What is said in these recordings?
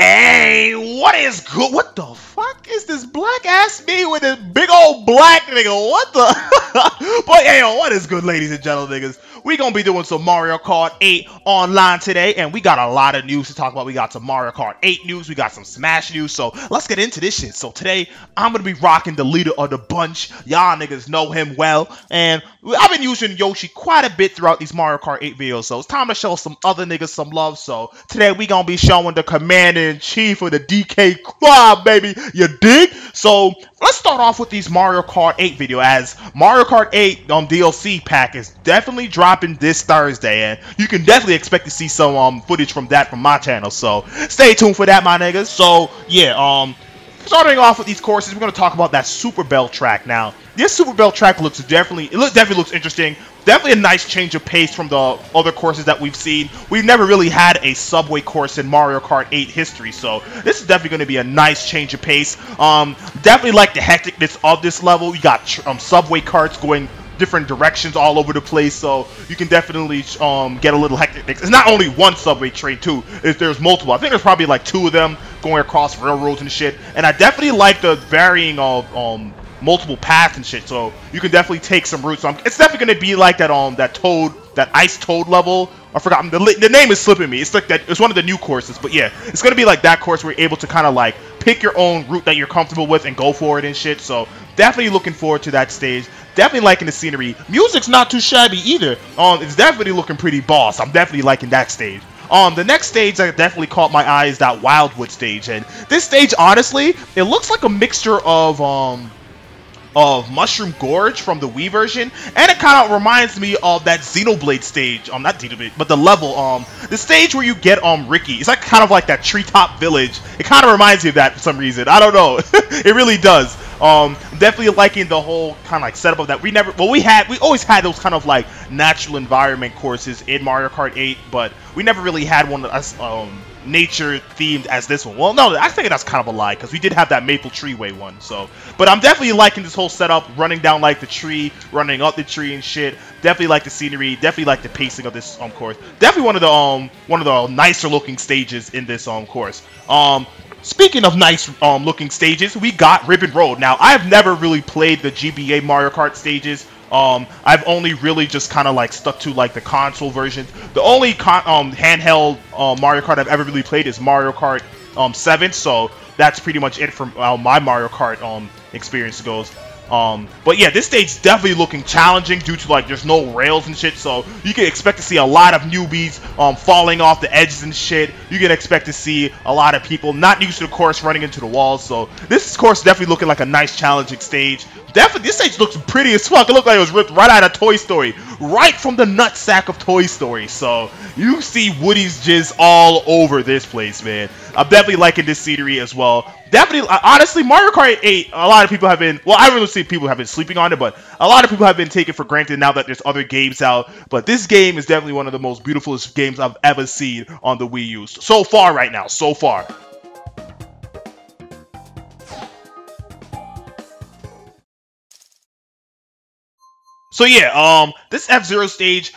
Hey, what is good? What the fuck is this black ass me with this big old black nigga? What the? But hey, yo, what is good, ladies and gentlemen, niggas? We gonna be doing some Mario Kart 8 online today, and we got a lot of news to talk about. We got some Mario Kart 8 news, we got some Smash news, so let's get into this shit. So today, I'm gonna be rocking the leader of the bunch. Y'all niggas know him well, and I've been using Yoshi quite a bit throughout these Mario Kart 8 videos, so it's time to show some other niggas some love. So today, we gonna be showing the Commander-in-Chief of the DK Squad, baby. You dig? So let's start off with these Mario Kart 8 video, as Mario Kart 8 DLC pack is definitely dropping this Thursday, and you can definitely expect to see some footage from that from my channel. So stay tuned for that, my niggas. So yeah, starting off with these courses, we're gonna talk about that Super Bell track. Now, this Super Bell track definitely looks interesting. Definitely a nice change of pace from the other courses that we've seen. We've never really had a subway course in Mario Kart 8 history, so this is definitely going to be a nice change of pace. Definitely like the hecticness of this level. You got subway carts going different directions all over the place, so you can definitely get a little hectic. It's not only one subway train too, there's multiple. I think there's probably like 2 of them going across railroads and shit, and I definitely like the varying of multiple paths and shit, so you can definitely take some routes. It's definitely going to be like that ice toad level. I forgot the name is slipping me. It's like that. It's one of the new courses, but yeah, it's going to be like that course where you're able to kind of like pick your own route that you're comfortable with and go for it and shit. So definitely looking forward to that stage. Definitely liking the scenery. Music's not too shabby either. It's definitely looking pretty boss. I'm definitely liking that stage. The next stage that definitely caught my eye is that Wildwood stage, and this stage, honestly, it looks like a mixture of Mushroom Gorge from the Wii version, and it kind of reminds me of that Xenoblade stage, not Xenoblade, but the level, the stage where you get Ricky. It's like kind of like that treetop village. It kind of reminds me of that for some reason. I don't know. It really does. Definitely liking the whole kind of like setup of that. We always had those kind of like natural environment courses in Mario Kart 8, but we never really had one that's nature themed as this one. Well, no, I think that's kind of a lie, because we did have that Maple Treeway one. So, but I'm definitely liking this whole setup, running down like the tree, running up the tree and shit. Definitely like the scenery. Definitely like the pacing of this course. Definitely one of the nicer looking stages in this course. Speaking of nice looking stages, we got Ribbon Road. Now, I've never really played the GBA Mario Kart stages. I've only really just kind of like stuck to like the console version. The only handheld Mario Kart I've ever really played is Mario Kart 7, so that's pretty much it from my Mario Kart experience goes. But yeah, this stage's definitely looking challenging due to like there's no rails and shit, so you can expect to see a lot of newbies falling off the edges and shit. You can expect to see a lot of people not used to the course running into the walls, so this course definitely looking like a nice challenging stage. Definitely, this stage looks pretty as fuck. It looked like it was ripped right out of Toy Story, right from the nutsack of Toy Story. So you see Woody's jizz all over this place, man. I'm definitely liking this scenery as well. Definitely, honestly, Mario Kart 8, a lot of people have been, well, I really see people have been sleeping on it, but a lot of people have been taken for granted now that there's other games out. But this game is definitely one of the most beautiful games I've ever seen on the Wii U. So far right now, so far. So yeah, this FZero stage,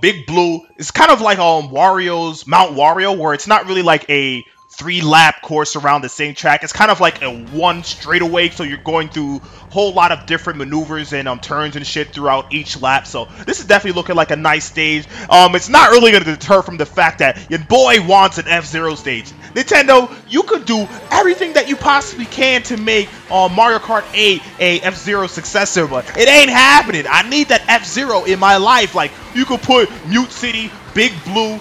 Big Blue, is kind of like Wario's Mount Wario, where it's not really like a 3-lap course around the same track. It's kind of like a one straightaway, so you're going through a whole lot of different maneuvers and turns and shit throughout each lap. So this is definitely looking like a nice stage. It's not really going to deter from the fact that your boy wants an FZero stage. Nintendo, you could do everything that you possibly can to make Mario Kart 8 a FZero successor, but it ain't happening. I need that FZero in my life. Like, you could put Mute City, Big Blue,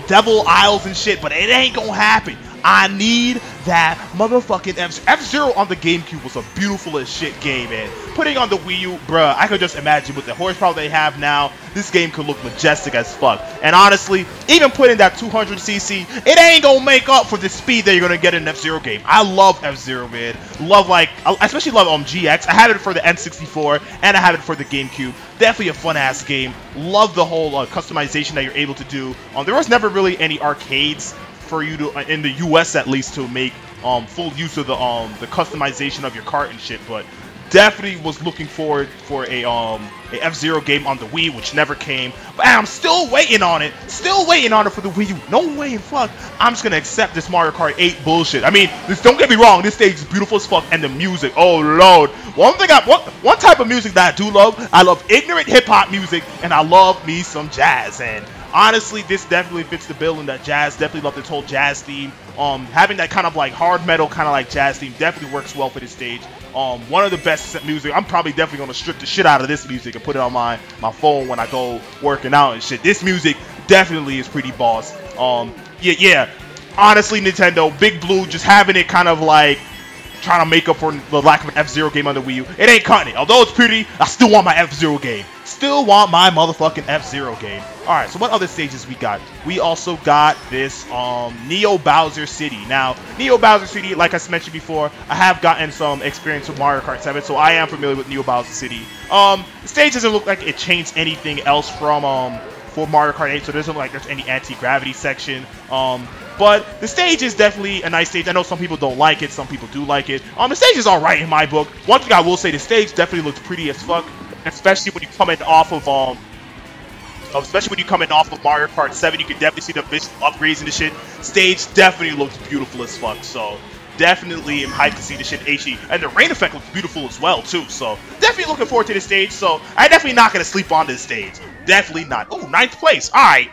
Devil Isles and shit, but it ain't gonna happen. I need that motherfucking FZero on the GameCube was a beautiful as shit game, man. Putting on the Wii U, bruh, I could just imagine with the horsepower they have now, this game could look majestic as fuck. And honestly, even putting that 200cc, it ain't gonna make up for the speed that you're gonna get in an FZero game. I love FZero, man. I especially love GX. I have it for the N64 and I have it for the GameCube. Definitely a fun ass game. Love the whole customization that you're able to do. There was never really any arcades for you to, in the US at least, to make full use of the customization of your cart and shit, but Definitely was looking forward for a F-Zero game on the Wii, which never came. But I'm still waiting on it. Still waiting on it for the Wii U. No way, fuck. I'm just gonna accept this Mario Kart 8 bullshit. I mean, don't get me wrong. This stage is beautiful as fuck, and the music. Oh lord. One type of music that I do love. I love ignorant hip hop music, and I love me some jazz. And honestly, this definitely fits the bill in that jazz. Definitely love this whole jazz theme. Having that kind of like hard metal kind of like jazz theme definitely works well for this stage. One of the best music. I'm probably definitely gonna strip the shit out of this music and put it on my phone when I go working out and shit. This music definitely is pretty boss. Yeah. Honestly, Nintendo, Big Blue, just having it kind of like trying to make up for the lack of an F-Zero game on the Wii U. It ain't cutting it. Although it's pretty, I still want my F-Zero game. Still want my motherfucking F-Zero game. Alright, so what other stages we got? We also got this Neo Bowser City. Now, Neo Bowser City, like I mentioned before, I have gotten some experience with Mario Kart 7, so I am familiar with Neo Bowser City. The stage doesn't look like it changed anything else from for Mario Kart 8, so there doesn't look like there's any anti-gravity section. But the stage is definitely a nice stage. I know some people don't like it, some people do like it. The stage is alright in my book. One thing I will say, the stage definitely looks pretty as fuck, especially when you come in off of Mario Kart 7. You can definitely see the visual upgrades and the shit. Stage definitely looks beautiful as fuck, so definitely am hyped to see the shit HD. And the rain effect looks beautiful as well too, so definitely looking forward to this stage. So I'm definitely not gonna sleep on this stage. Definitely not. Oh, 9th place. Alright.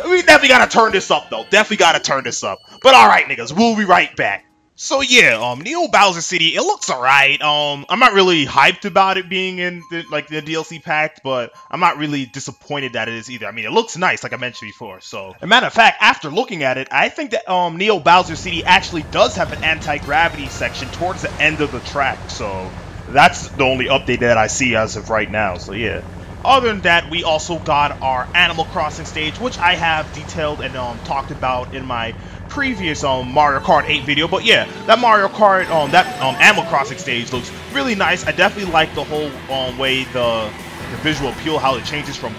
We definitely gotta turn this up though. Definitely gotta turn this up. But alright niggas, we'll be right back. So yeah, Neo Bowser City, it looks alright. I'm not really hyped about it being in the DLC pack, but I'm not really disappointed that it is either. I mean, it looks nice, like I mentioned before. So, as a matter of fact, after looking at it, I think that Neo Bowser City actually does have an anti-gravity section towards the end of the track. So, that's the only update that I see as of right now. So yeah. Other than that, we also got our Animal Crossing stage, which I have detailed and talked about in my previous Mario Kart 8 video. But yeah, that Mario Kart, Animal Crossing stage looks really nice. I definitely like the whole way the visual appeal, how it changes from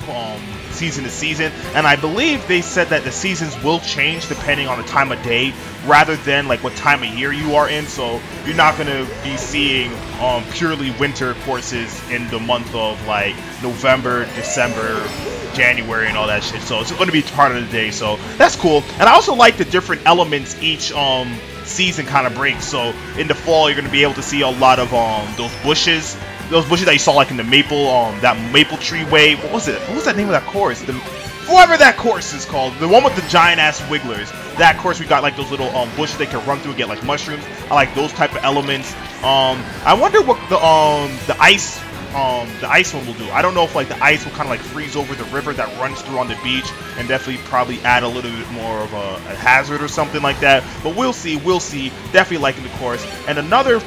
season to season. And I believe they said that the seasons will change depending on the time of day, rather than like what time of year you are in. So you're not gonna be seeing purely winter courses in the month of like November, December, January, and all that shit. So it's going to be part of the day. So that's cool. And I also like the different elements each season kind of brings. So in the fall, you're going to be able to see a lot of those bushes that you saw like in the maple that maple tree way. What was it? What was that name of that course? Whoever that course is called, the one with the giant ass wigglers. That course, we got like those little bushes they can run through and get like mushrooms. I like those type of elements. I wonder what the ice one will do. I don't know if like the ice will kind of like freeze over the river that runs through on the beach, and definitely probably add a little bit more of a hazard or something like that. But we'll see. Definitely liking the course. And another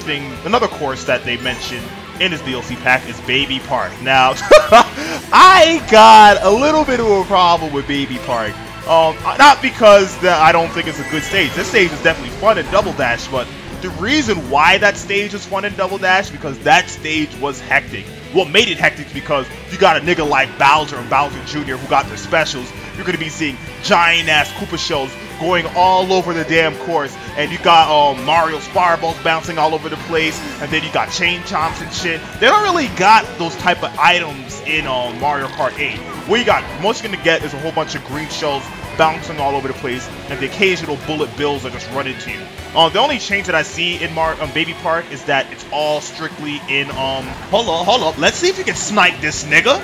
course that they mentioned in this DLC pack is Baby Park. Now, I got a little bit of a problem with Baby Park. Not because I don't think it's a good stage. This stage is definitely fun in Double Dash, but the reason why that stage was fun in Double Dash because that stage was hectic. What made it hectic is because you got a nigga like Bowser and Bowser Jr. who got their specials. You're gonna be seeing giant ass Koopa shells going all over the damn course, and you got Mario's fireballs bouncing all over the place, and then you got chain chomps and shit. They don't really got those type of items in Mario Kart 8. What you got, most you're gonna get is a whole bunch of green shells bouncing all over the place, and the occasional bullet bills that just run into you. The only change that I see in Baby Park is that it's all strictly in hold up, let's see if you can snipe this nigga.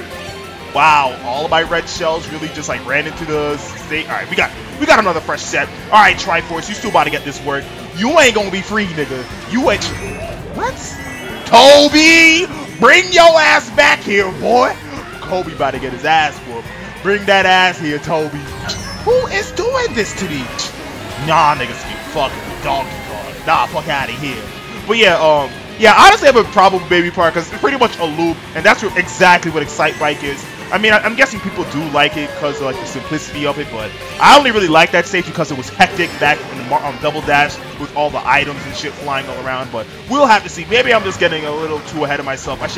Wow, all of my red shells really just like ran into the state. Alright, we got another fresh set. Alright, Triforce, you still about to get this work. You ain't gonna be free, nigga. You ain't. What? Toby! Bring your ass back here, boy! Kobe about to get his ass whooped. Bring that ass here, Toby. Who is doing this to me? Nah, niggas, you fucking donkey dog. Nah, fuck out of here. But yeah, honestly, I have a problem with Baby Park because it's pretty much a loop, and that's exactly what Excite Bike is. I mean, I'm guessing people do like it because of like the simplicity of it, but I only really like that stage because it was hectic back in the Double Dash with all the items and shit flying all around. But we'll have to see. Maybe I'm just getting a little too ahead of myself. I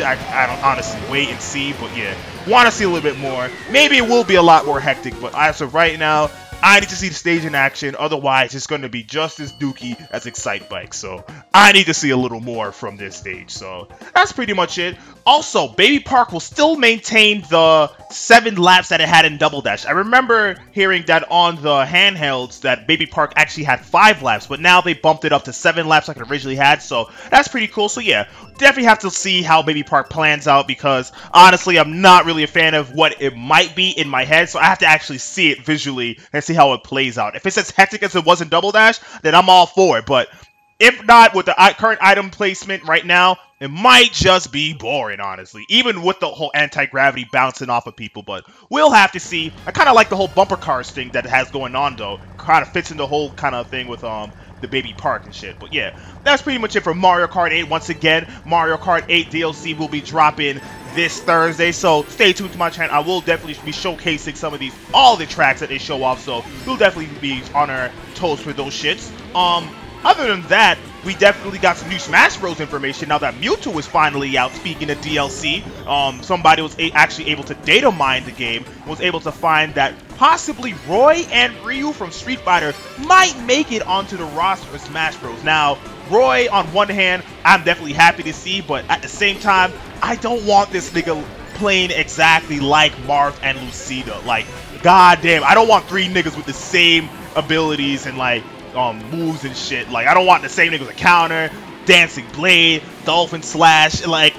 don't honestly wait and see, but yeah, want to see a little bit more. Maybe it will be a lot more hectic, but as of right now, I need to see the stage in action, otherwise it's going to be just as dookie as Excite Bike. So I need to see a little more from this stage. So that's pretty much it. Also, Baby Park will still maintain the 7 laps that it had in Double Dash. I remember hearing that on the handhelds that Baby Park actually had 5 laps, but now they bumped it up to 7 laps like it originally had, so that's pretty cool. So yeah, definitely have to see how Baby Park plans out, because honestly, I'm not really a fan of what it might be in my head, so I have to actually see it visually and see how it plays out. If it's as hectic as it was in Double Dash, then I'm all for it, but if not, with the current item placement right now, it might just be boring, honestly. Even with the whole anti-gravity bouncing off of people, but we'll have to see. I kind of like the whole bumper cars thing that it has going on, though. Kind of fits in the whole kind of thing with the Baby Park and shit. But yeah, that's pretty much it for Mario Kart 8. Once again, Mario Kart 8 DLC will be dropping this Thursday, so stay tuned to my channel. I will definitely be showcasing some of all the tracks that they show off, so we'll definitely be on our toes for those shits. Other than that, we definitely got some new Smash Bros. Information now that Mewtwo is finally out. Speaking of DLC, somebody was actually able to data mine the game, was able to find that possibly Roy and Ryu from Street Fighter might make it onto the roster for Smash Bros. Now, Roy, on one hand, I'm definitely happy to see, but at the same time, I don't want this nigga playing exactly like Marth and Lucina. Like, goddamn, I don't want 3 niggas with the same abilities and like moves and shit. Like, I don't want the same niggas with a counter, dancing blade, dolphin slash. Like,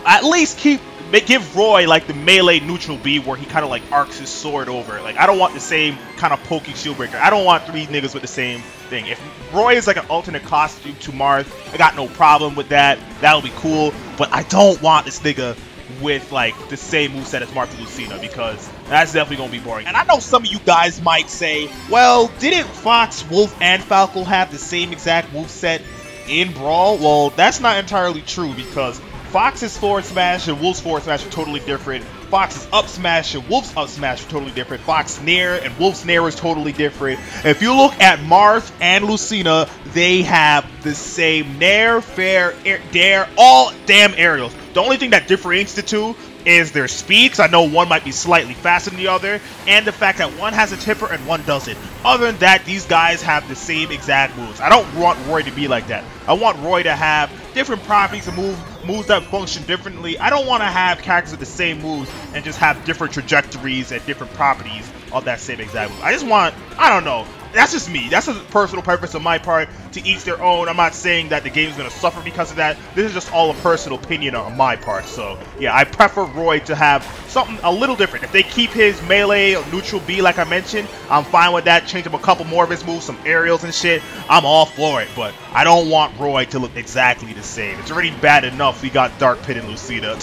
at least give Roy like the melee neutral B where he kind of like arcs his sword over. Like, I don't want the same kind of poking shield breaker. I don't want 3 niggas with the same thing. If Roy is like an alternate costume to Marth, I got no problem with that. That'll be cool. But I don't want this nigga with like the same moveset as Martha Lucina, because that's definitely gonna be boring. And I know some of you guys might say, well, didn't Fox, Wolf, and Falco have the same exact moveset in Brawl? Well, that's not entirely true, because Fox's forward smash and Wolf's forward smash are totally different. Fox's up smash and Wolf's up smash are totally different. Fox's nair and Wolf's nair is totally different. If you look at Marth and Lucina, they have the same nair, fair, dare, all damn aerials. The only thing that differentiates the two is their speed, because I know one might be slightly faster than the other, and the fact that one has a tipper and one doesn't. Other than that, these guys have the same exact moves. I don't want Roy to be like that. I want Roy to have different properties and moves that function differently. I don't want to have characters with the same moves and just have different trajectories and different properties of that same exact move. I just want, I don't know. That's just me. That's a personal preference on my part. To each their own. I'm not saying that the game is going to suffer because of that. This is just all a personal opinion on my part. So, yeah, I prefer Roy to have something a little different. If they keep his melee or neutral B like I mentioned, I'm fine with that. Change up a couple more of his moves, some aerials and shit. I'm all for it. But I don't want Roy to look exactly the same. It's already bad enough we got Dark Pit and Lucina.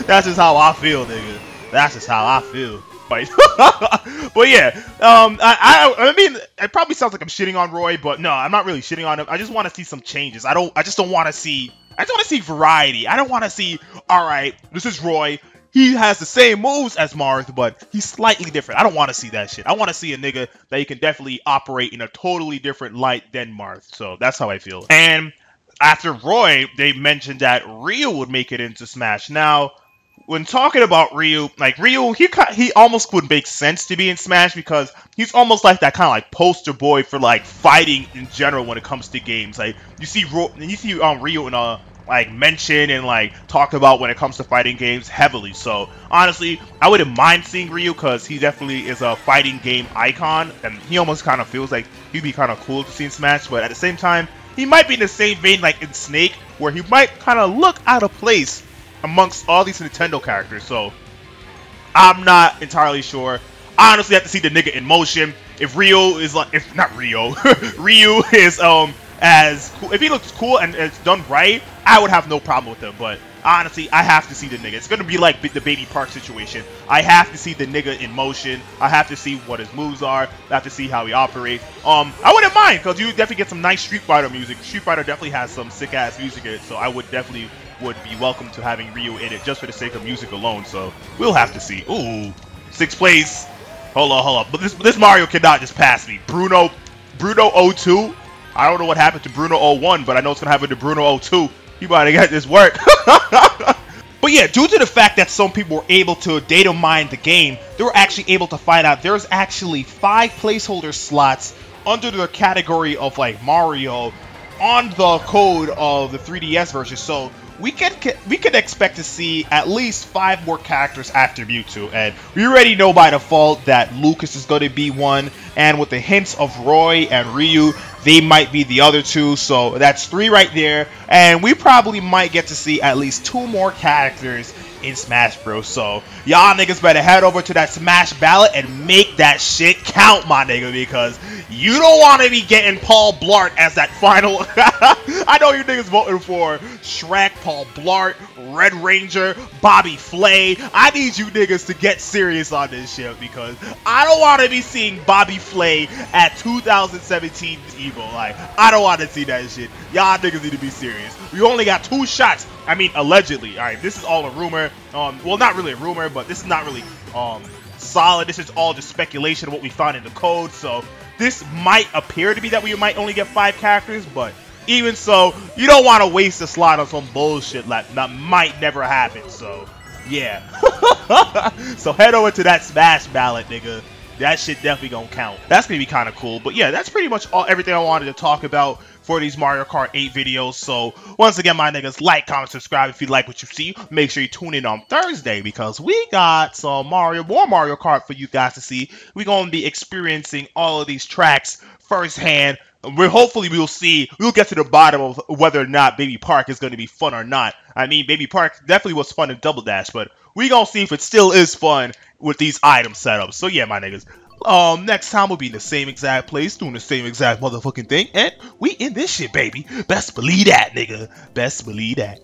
That's just how I feel, nigga. That's just how I feel. But yeah, I mean, it probably sounds like I'm shitting on Roy, but no, I'm not really shitting on him. I just want to see some changes. I just want to see variety. I don't want to see, all right, this is Roy. He has the same moves as Marth, but he's slightly different. I don't want to see that shit. I want to see a nigga that you can definitely operate in a totally different light than Marth. So that's how I feel. And after Roy, they mentioned that Ryu would make it into Smash. Now, when talking about Ryu, like Ryu, he almost would make sense to be in Smash, because he's almost like that kind of like poster boy for like fighting in general when it comes to games. Like you see Ryu in a like mention and like talk about when it comes to fighting games heavily. So honestly, I wouldn't mind seeing Ryu, because he definitely is a fighting game icon, and he almost kind of feels like he'd be kind of cool to see in Smash. But at the same time, he might be in the same vein like in Snake, where he might kind of look out of place amongst all these Nintendo characters. So I'm not entirely sure. I honestly have to see the nigga in motion. If Ryu is like, if not Ryu, Ryu is as cool, if he looks cool and it's done right, I would have no problem with him. But honestly, I have to see the nigga. It's gonna be like the Baby Park situation. I have to see the nigga in motion. I have to see what his moves are. I have to see how he operates. I wouldn't mind, because you definitely get some nice Street Fighter music. Street Fighter definitely has some sick ass music in it, so I would definitely be welcome to having Ryu in it just for the sake of music alone. So we'll have to see. Ooh, 6th place. Hold on. But this Mario cannot just pass me. Bruno 02. I don't know what happened to Bruno 01, but I know it's gonna happen to Bruno 02. You about to get this work. But yeah, due to the fact that some people were able to data mine the game, they were actually able to find out there's actually 5 placeholder slots under the category of like Mario on the code of the 3DS version. So we could expect to see at least 5 more characters after Mewtwo, and we already know by default that Lucas is going to be one, and with the hints of Roy and Ryu, they might be the other 2, so that's 3 right there, and we probably might get to see at least 2 more characters in Smash Bros. So y'all niggas better head over to that Smash ballot and make that shit count, my nigga, because you don't want to be getting Paul Blart as that final. I know you niggas voting for Shrek, Paul Blart, Red Ranger, Bobby Flay. I need you niggas to get serious on this shit, because I don't want to be seeing Bobby Flay at 2017 Evo. Like, I don't want to see that shit. Y'all niggas need to be serious. We only got 2 shots. I mean, allegedly. Alright, this is all a rumor. Well, not really a rumor, but this is not really solid. This is all just speculation of what we found in the code. So this might appear to be that we might only get 5 characters, but even so, you don't want to waste a slot on some bullshit that might never happen. So yeah. So head over to that Smash ballot, nigga. That shit definitely gonna count. That's gonna be kind of cool. But yeah, that's pretty much everything I wanted to talk about for these Mario Kart 8 videos. So once again, my niggas, like, comment, subscribe if you like what you see. Make sure you tune in on Thursday, because we got some more Mario Kart for you guys to see. We're gonna be experiencing all of these tracks firsthand. Hopefully we'll get to the bottom of whether or not Baby Park is going to be fun or not. I mean, Baby Park definitely was fun in Double Dash, but we gonna see if it still is fun with these item setups. So yeah, my niggas, next time we'll be in the same exact place, doing the same exact motherfucking thing, and we in this shit, baby. Best believe that, nigga. Best believe that.